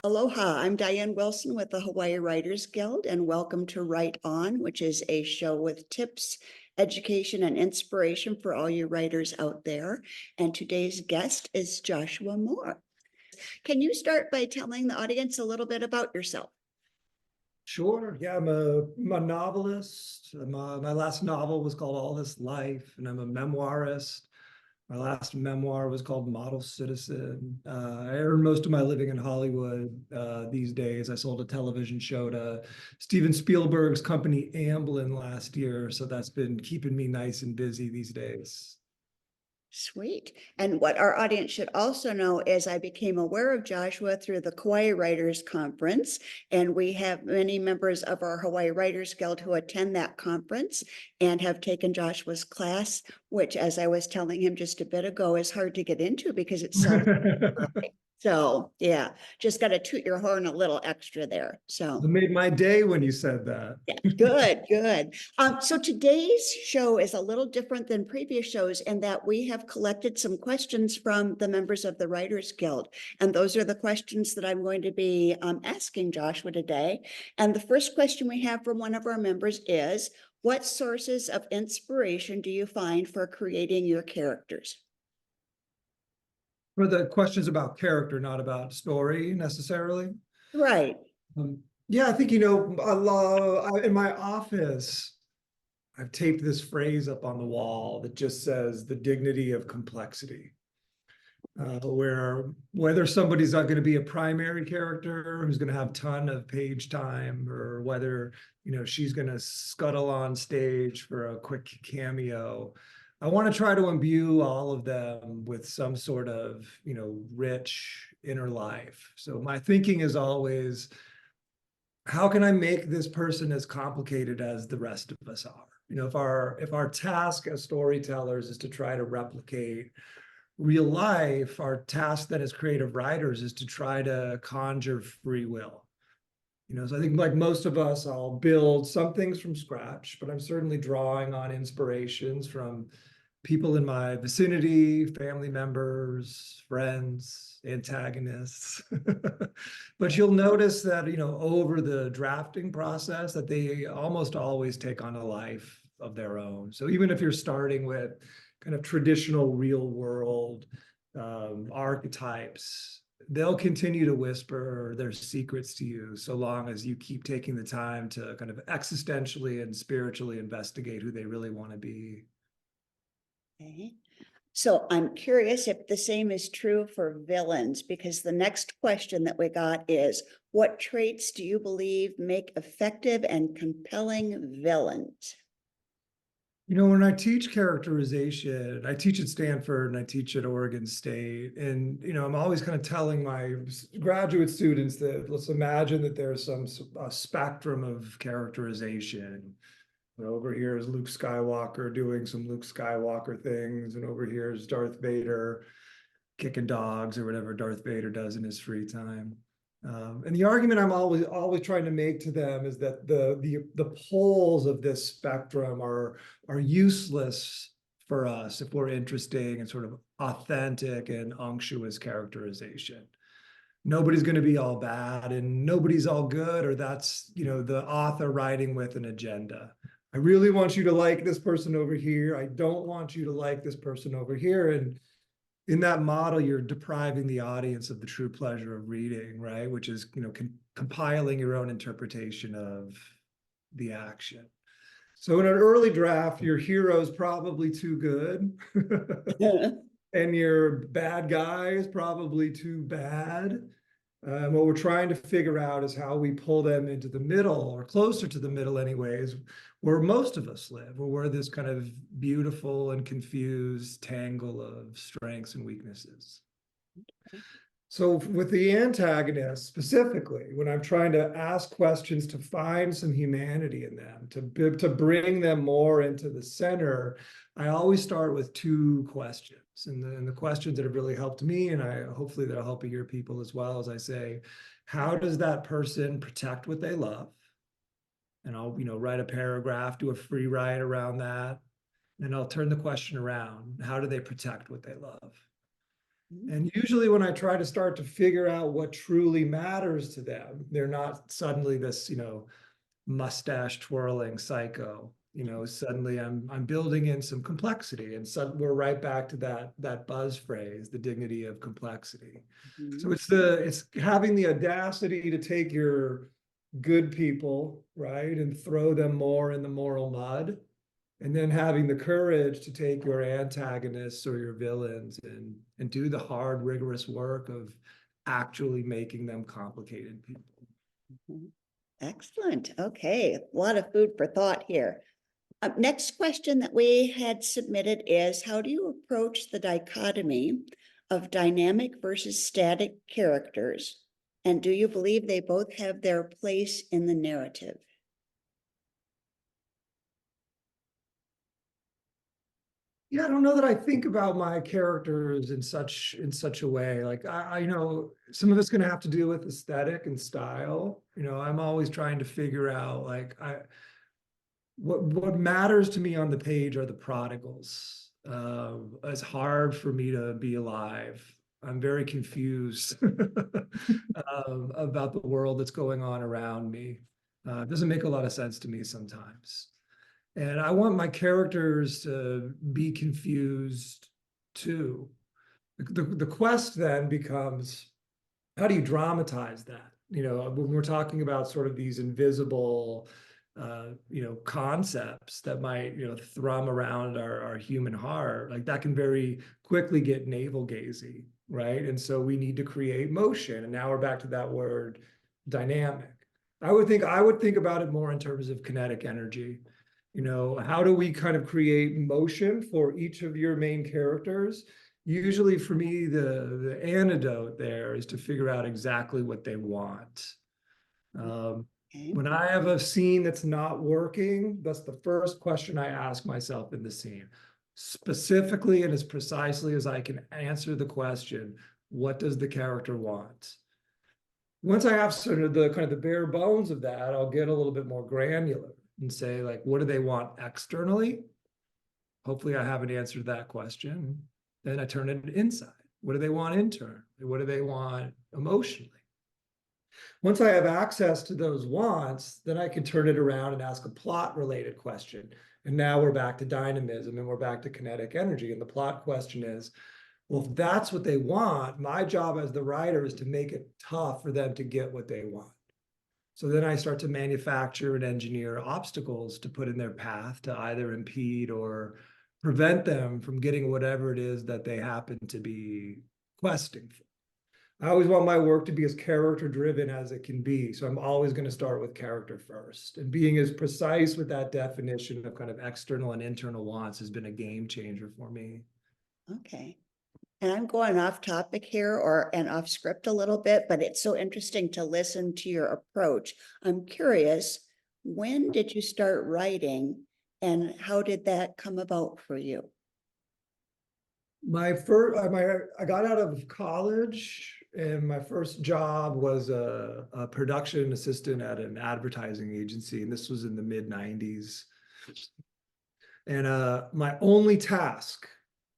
Aloha, I'm Diane Wilson with the Hawaii Writers Guild, and welcome to Write On, which is a show with tips, education, and inspiration for all you writers out there. And today's guest is Joshua Mohr. Can you start by telling the audience a little bit about yourself? Sure. Yeah, I'm a novelist. My last novel was called All This Life, and I'm a memoirist. My last memoir was called Model Citizen. I earn most of my living in Hollywood these days. I sold a television show to Steven Spielberg's company Amblin last year, so that's been keeping me nice and busy these days. Sweet. And what our audience should also know is I became aware of Joshua through the Kauai Writers Conference, and we have many members of our Hawaii Writers Guild who attend that conference and have taken Joshua's class, which, as I was telling him just a bit ago, is hard to get into because it's so early. So yeah, just got to toot your horn a little extra there. So It made my day when you said that. yeah, good, good. So today's show is a little different than previous shows in that we have collected some questions from the members of the Writers Guild. And those are the questions that I'm going to be asking Joshua today. And the first question we have from one of our members is, what sources of inspiration do you find for creating your characters? For the questions about character, not about story necessarily. Right. Yeah, I think, in my office, I've taped this phrase up on the wall that just says the dignity of complexity. Where whether somebody's not going to be a primary character who's going to have a ton of page time, or whether, she's going to scuttle on stage for a quick cameo, I want to try to imbue all of them with some sort of, rich inner life. So my thinking is always, how can I make this person as complicated as the rest of us are? If our task as storytellers is to try to replicate real life, our task then as creative writers is to try to conjure free will. So I think, like most of us, I'll build some things from scratch, but I'm certainly drawing on inspirations from people in my vicinity, family members, friends, antagonists. But you'll notice that, over the drafting process, that they almost always take on a life of their own. So even if you're starting with kind of traditional real world archetypes, they'll continue to whisper their secrets to you so long as you keep taking the time to kind of existentially and spiritually investigate who they really want to be. Okay. So I'm curious if the same is true for villains, because the next question that we got is, what traits do you believe make effective and compelling villains? When I teach characterization, I teach at Stanford and I teach at Oregon State. And, I'm always kind of telling my graduate students that let's imagine that there's some spectrum of characterization. Over here is Luke Skywalker doing some Luke Skywalker things. And over here is Darth Vader kicking dogs or whatever Darth Vader does in his free time. And the argument I'm always trying to make to them is that the poles of this spectrum are useless for us if we're interested in sort of authentic and unctuous characterization. Nobody's going to be all bad and nobody's all good, or that's, the author writing with an agenda. I really want you to like this person over here. I don't want you to like this person over here. And in that model, you're depriving the audience of the true pleasure of reading, right? Which is, compiling your own interpretation of the action. So in an early draft, your hero is probably too good. And your bad guy is probably too bad. What we're trying to figure out is how we pull them into the middle, or closer to the middle anyways, where most of us live, where we're this kind of beautiful and confused tangle of strengths and weaknesses. So with the antagonist specifically, when I'm trying to ask questions to find some humanity in them, to bring them more into the center, I always start with two questions. And the questions that have really helped me, and hopefully that'll help your people as well, as I say, how does that person protect what they love? And I'll, write a paragraph, do a free write around that. And I'll turn the question around. How do they protect what they love? Mhm. And usually when I try to start to figure out what truly matters to them, they're not suddenly this, mustache twirling psycho. Suddenly I'm building in some complexity, and suddenly we're right back to that buzz phrase, the dignity of complexity. So Mhm. it's having the audacity to take your good people, right, and throw them more in the moral mud, and then having the courage to take your antagonists or your villains and do the hard, rigorous work of actually making them complicated people. Mhm. Excellent. Okay, a lot of food for thought here. Next question that we had submitted is, how do you approach the dichotomy of dynamic versus static characters? And do you believe they both have their place in the narrative? Yeah, I don't know that I think about my characters in such a way. Like some of it's going to have to do with aesthetic and style. I'm always trying to figure out like what matters to me on the page are the prodigals. It's hard for me to be alive. I'm very confused about the world that's going on around me. It doesn't make a lot of sense to me sometimes. And I want my characters to be confused too. The quest then becomes, how do you dramatize that? When we're talking about sort of these invisible, concepts that might, thrum around our human heart, like that can very quickly get navel gazy, right? And so we need to create motion. And now we're back to that word, dynamic. I would think about it more in terms of kinetic energy. How do we kind of create motion for each of your main characters? Usually for me, the antidote there is to figure out exactly what they want. Um, Okay. when I have a scene that's not working, that's the first question I ask myself in the scene. Specifically and as precisely as I can answer the question, what does the character want? Once I have sort of the kind of the bare bones of that, I'll get a little bit more granular and say, like, what do they want externally? Hopefully I haven't answered that question. Then I turn it inside. What do they want internally? What do they want emotionally? Once I have access to those wants, then I can turn it around and ask a plot related question. And now we're back to dynamism and we're back to kinetic energy. And the plot question is, well, if that's what they want, my job as the writer is to make it tough for them to get what they want. So then I start to manufacture and engineer obstacles to put in their path to either impede or prevent them from getting whatever it is that they happen to be questing for. I always want my work to be as character driven as it can be. So I'm always going to start with character first. And being as precise with that definition of kind of external and internal wants has been a game changer for me. Okay. And I'm going off topic here and off script a little bit, but it's so interesting to listen to your approach. I'm curious, when did you start writing and how did that come about for you? I got out of college and my first job was a production assistant at an advertising agency. And this was in the mid 90s. And my only task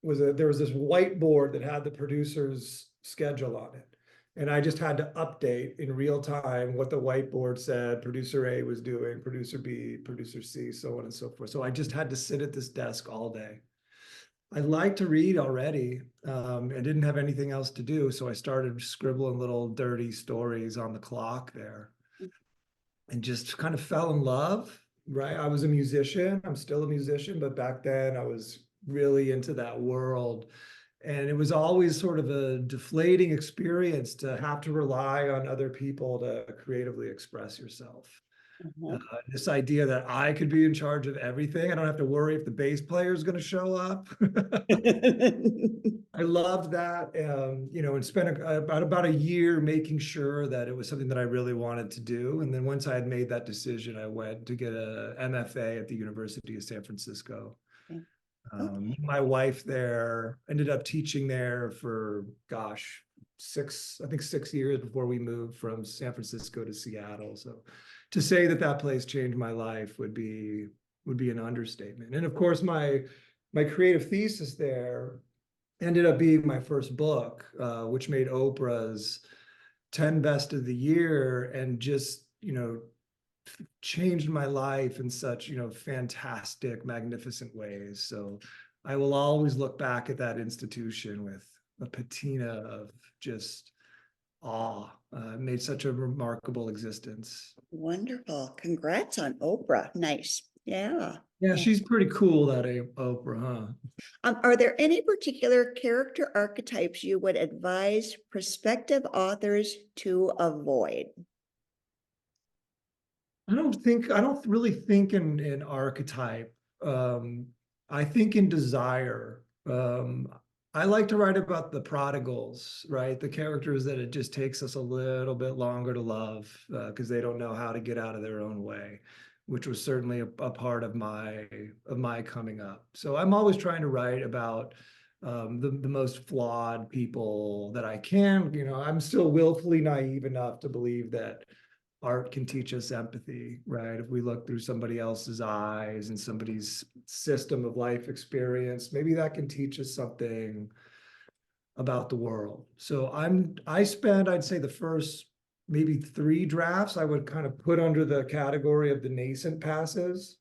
was there was this whiteboard that had the producer's schedule on it. And I just had to update in real time what the whiteboard said. Producer A was doing, producer B, producer C, so on and so forth. So I just had to sit at this desk all day. I like to read already. I didn't have anything else to do. So I started scribbling little dirty stories on the clock there and just kind of fell in love, right? I was a musician. I'm still a musician, but back then I was really into that world. And it was always sort of a deflating experience to have to rely on other people to creatively express yourself. Uh-huh. This idea that I could be in charge of everything. I don't have to worry if the bass player is going to show up. I loved that, and spent about a year making sure that it was something that I really wanted to do. And then once I had made that decision, I went to get a MFA at the University of San Francisco. Okay. Okay. My wife there ended up teaching there for, gosh, I think 6 years before we moved from San Francisco to Seattle. So to say that that place changed my life would be an understatement. And of course, my creative thesis there ended up being my first book, which made Oprah's 10 best of the year, and just, changed my life in such, fantastic, magnificent ways. So I will always look back at that institution with a patina of just awe. Made such a remarkable existence. Wonderful. Congrats on Oprah. Nice. Yeah. Yeah, Yeah. she's pretty cool, that Oprah, huh? Are there any particular character archetypes you would advise prospective authors to avoid? I don't really think in archetype. Um, I think in desire. I like to write about the prodigals, right? The characters that it just takes us a little bit longer to love, because they don't know how to get out of their own way, which was certainly a part of my coming up. So I'm always trying to write about the most flawed people that I can. I'm still willfully naive enough to believe that art can teach us empathy, right? If we look through somebody else's eyes and somebody's system of life experience, maybe that can teach us something about the world. So I spend, I'd say, the first maybe 3 drafts I would kind of put under the category of the nascent passes.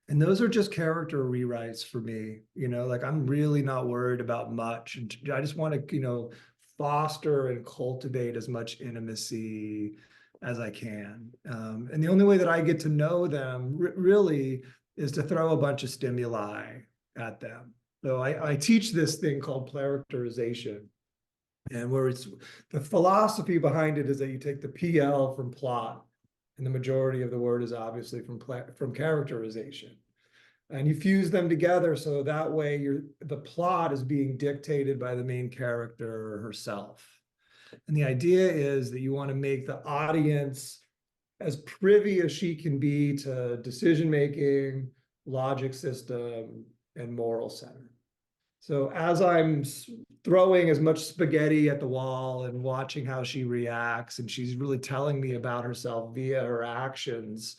And those are just character rewrites for me. Like, I'm really not worried about much. And I just want to, foster and cultivate as much intimacy as I can. And the only way that I get to know them really is to throw a bunch of stimuli at them. So I teach this thing called characterization, and where it's the philosophy behind it is that you take the PL from plot, and the majority of the word is obviously from characterization, and you fuse them together so that way the plot is being dictated by the main character herself. And the idea is that you want to make the audience as privy as she can be to decision making, logic system, and moral center. So as I'm throwing as much spaghetti at the wall and watching how she reacts, and she's really telling me about herself via her actions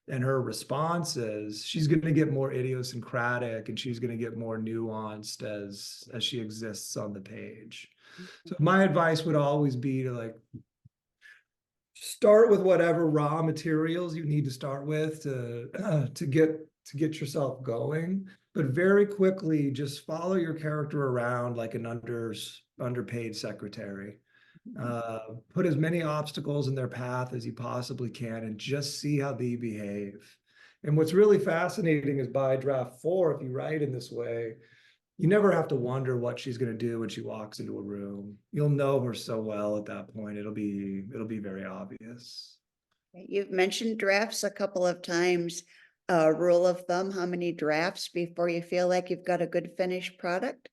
and her responses, she's going to get more idiosyncratic, and she's going to get more nuanced as she exists on the page. So my advice would always be to, like, start with whatever raw materials you need to start with to get yourself going, but very quickly just follow your character around like an underpaid secretary. Put as many obstacles in their path as you possibly can and just see how they behave. And what's really fascinating is by draft 4, if you write in this way, you never have to wonder what she's going to do when she walks into a room. You'll know her so well at that point. It'll be very obvious. You've mentioned drafts a couple of times. Rule of thumb, how many drafts before you feel like you've got a good finished product?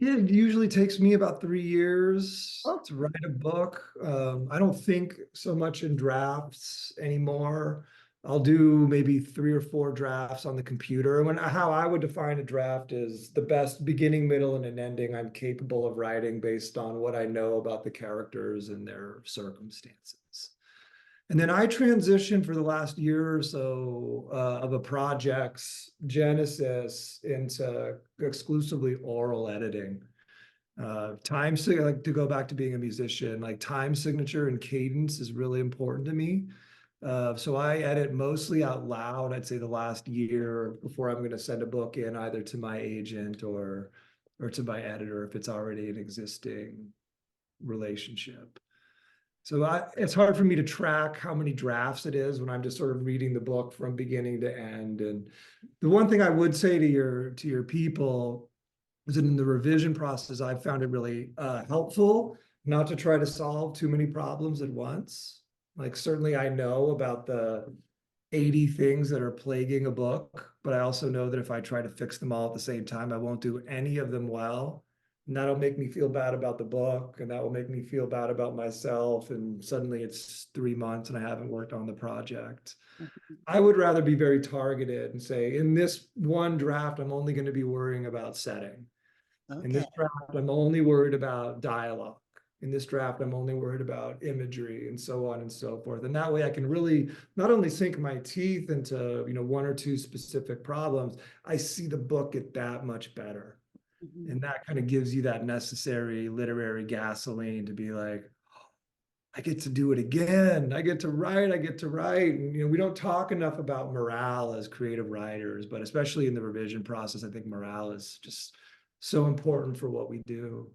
It usually takes me about 3 years Oh, to write a book. I don't think so much in drafts anymore. I'll do maybe 3 or 4 drafts on the computer. How I would define a draft is the best beginning, middle, and an ending I'm capable of writing based on what I know about the characters and their circumstances. And then I transitioned for the last year or so of a project's genesis into exclusively oral editing. Like, to go back to being a musician, like, time signature and cadence is really important to me. So I edit mostly out loud, I'd say the last year before I'm going to send a book in either to my agent or to my editor if it's already an existing relationship. So it's hard for me to track how many drafts it is when I'm just sort of reading the book from beginning to end. And the one thing I would say to your people is that in the revision process, I've found it really helpful not to try to solve too many problems at once. Like, certainly I know about the 80 things that are plaguing a book, but I also know that if I try to fix them all at the same time, I won't do any of them well. And that'll make me feel bad about the book, and that will make me feel bad about myself. And suddenly it's 3 months and I haven't worked on the project. I would rather be very targeted and say, in this one draft, I'm only going to be worrying about setting. In okay. this draft, I'm only worried about dialogue. In this draft, I'm only worried about imagery, and so on and so forth. And that way I can really not only sink my teeth into, 1 or 2 specific problems, I see the book get that much better. Mhm. And that kind of gives you that necessary literary gasoline to be like, I get to do it again. I get to write. I get to write. And, we don't talk enough about morale as creative writers, but especially in the revision process, I think morale is just so important for what we do.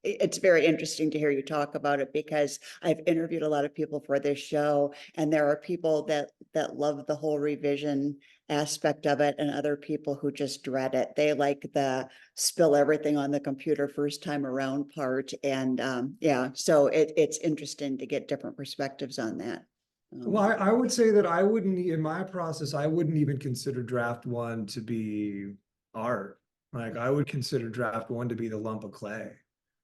It's very interesting to hear you talk about it because I've interviewed a lot of people for this show, and there are people that love the whole revision aspect of it, and other people who just dread it. They like the spill everything on the computer first time around part, and yeah, so it's interesting to get different perspectives on that. Well, I would say that I wouldn't, in my process, I wouldn't even consider draft one to be art. Like I would consider draft one to be the lump of clay,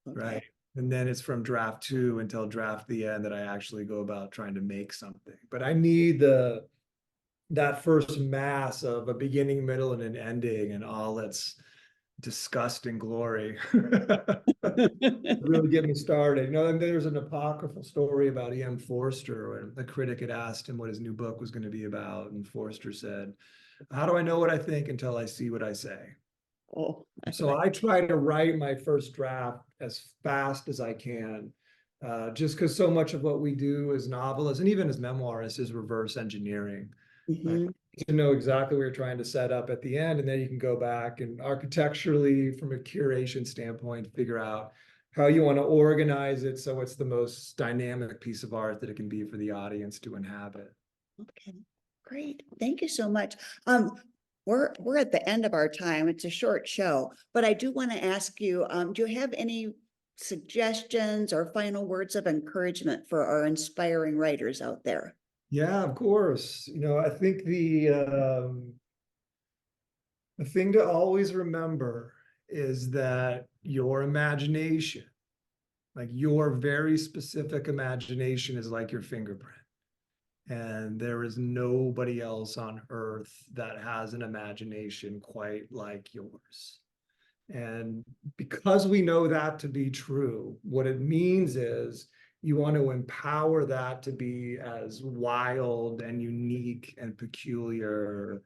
Okay. right? And then it's from draft two until draft the end that I actually go about trying to make something. But I need that first mass of a beginning, middle, and an ending and all its disgusting glory. Really get me started. And there's an apocryphal story about E.M. Forster when the critic had asked him what his new book was going to be about. And Forster said, how do I know what I think until I see what I say? Oh, I So like. I try to write my first draft as fast as I can, just because so much of what we do as novelists and even as memoirists is reverse engineering. Like Mhm. to know exactly what you're trying to set up at the end, and then you can go back and architecturally, from a curation standpoint, figure out how you want to organize it so it's the most dynamic piece of art that it can be for the audience to inhabit. Okay, great. Thank you so much. Um, we're at the end of our time. It's a short show, but I do want to ask you, do you have any suggestions or final words of encouragement for our inspiring writers out there? Yeah, of course. I think the thing to always remember is that your imagination, like your very specific imagination, is like your fingerprint. And there is nobody else on earth that has an imagination quite like yours. And because we know that to be true, what it means is you want to empower that to be as wild and unique and peculiar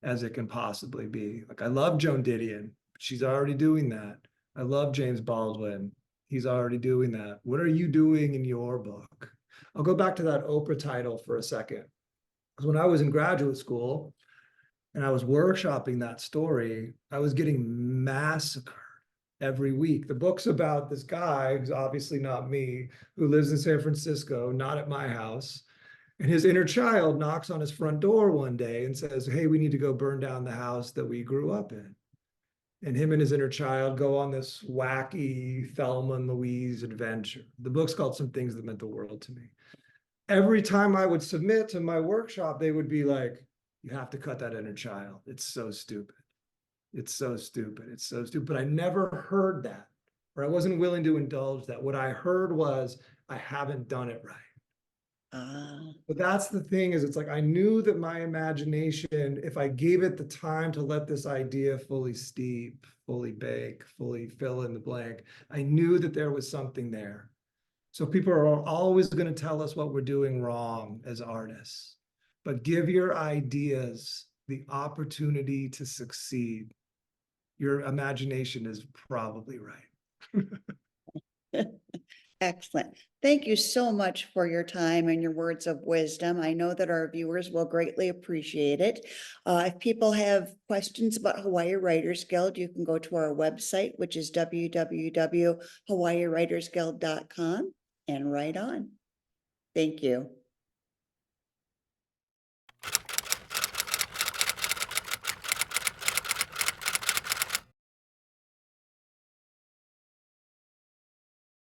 as it can possibly be. Like I love Joan Didion, she's already doing that. I love James Baldwin, he's already doing that. What are you doing in your book? I'll go back to that Oprah title for a second. Because when I was in graduate school and I was workshopping that story, I was getting massacred every week. The book's about this guy who's obviously not me, who lives in San Francisco, not at my house. And his inner child knocks on his front door one day and says, hey, we need to go burn down the house that we grew up in. And him and his inner child go on this wacky Thelma and Louise adventure. The book's called Some Things That Meant the World to Me. Every time I would submit to my workshop, they would be like, you have to cut that inner child. It's so stupid. It's so stupid. It's so stupid. But I never heard that, or I wasn't willing to indulge that. What I heard was, I haven't done it right. Ah, But that's the thing, is it's like I knew that my imagination, if I gave it the time to let this idea fully steep, fully bake, fully fill in the blank, I knew that there was something there. So people are always going to tell us what we're doing wrong as artists, but give your ideas the opportunity to succeed. Your imagination is probably right. excellent. Thank you so much for your time and your words of wisdom. I know that our viewers will greatly appreciate it. If people have questions about Hawaii Writers Guild, you can go to our website, which is www.hawaiiwritersguild.com, and write on. Thank you.